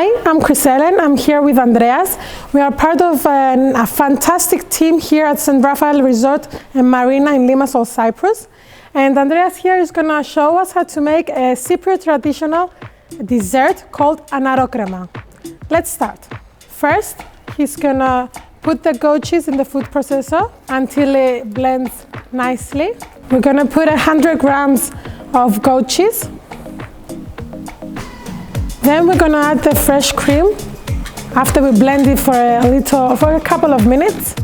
Hi, I'm Chriselle. I'm here with Andreas. We are part of a fantastic team here at St. Raphael Resort and Marina in Limassol, Cyprus. And Andreas here is going to show us how to make a Cypriot traditional dessert called Anarokrema. Let's start. First, he's going to put the goat cheese in the food processor until it blends nicely. We're going to put 100 grams of goat cheese. Then we're going to add the fresh cream after we blend it for a couple of minutes.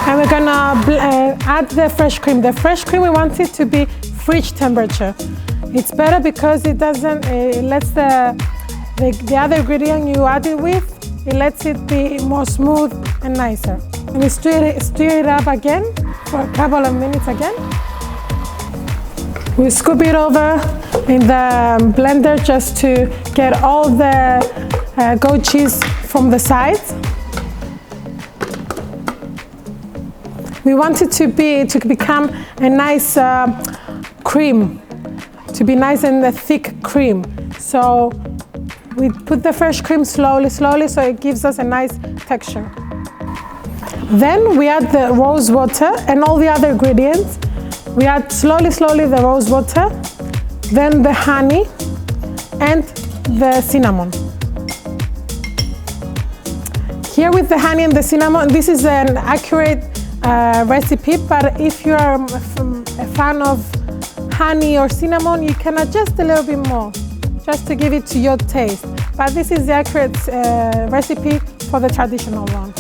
And we're going to add the fresh cream. The fresh cream, we want it to be fridge temperature. It's better because it doesn't, it lets the other ingredient you add it with, it lets it be more smooth and nicer. And we stir it up again for a couple of minutes again. We scoop it over in the blender just to get all the goat cheese from the sides. We want it to become a nice cream, to be nice and thick cream. So we put the fresh cream slowly, so it gives us a nice texture. Then we add the rose water and all the other ingredients. We add slowly the rose water, then the honey and the cinnamon. Here with the honey and the cinnamon, this is an accurate recipe, but if you are a fan of honey or cinnamon, you can adjust a little bit more, just to give it to your taste. But this is the accurate recipe for the traditional one.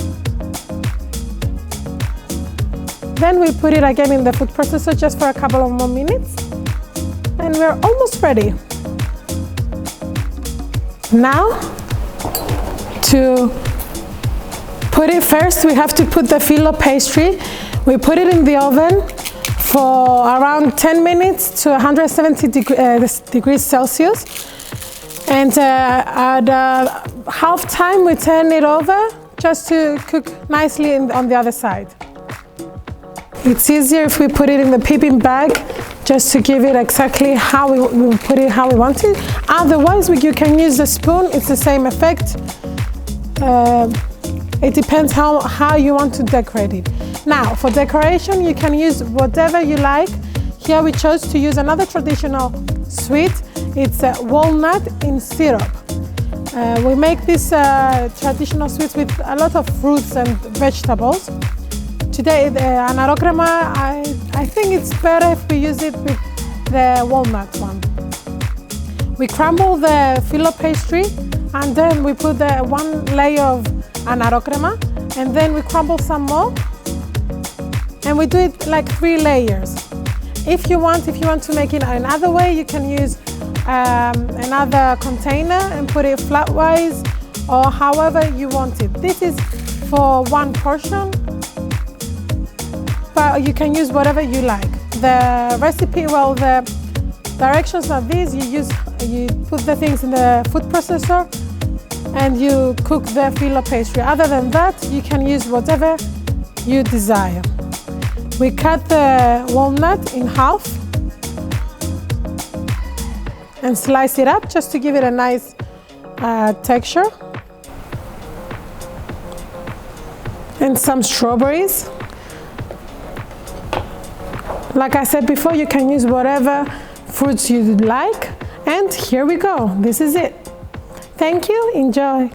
Then we put it again in the food processor just for a couple of more minutes. And we're almost ready. Now, to put it first, we have to put the phyllo pastry. We put it in the oven for around 10 minutes to 170 degrees Celsius. And at half time, we turn it over just to cook nicely on the other side. It's easier if we put it in the piping bag, just to give it exactly how we put it how we want it. Otherwise, you can use the spoon, it's the same effect. It depends how you want to decorate it. Now, for decoration, you can use whatever you like. Here we chose to use another traditional sweet. It's a walnut in syrup. We make this traditional sweets with a lot of fruits and vegetables. Today, the Anarokrema, I think it's better if we use it with the walnut one. We crumble the phyllo pastry and then we put the one layer of Anarokrema and then we crumble some more and we do it like 3 layers. If you want to make it another way, you can use another container and put it flatwise or however you want it. This is for one portion, but you can use whatever you like. The recipe, well, the directions are these. You put the things in the food processor and you cook the phyllo pastry. Other than that, you can use whatever you desire. We cut the walnut in half and slice it up just to give it a nice texture. And some strawberries. Like I said before, you can use whatever fruits you like. And here we go. This is it. Thank you. Enjoy.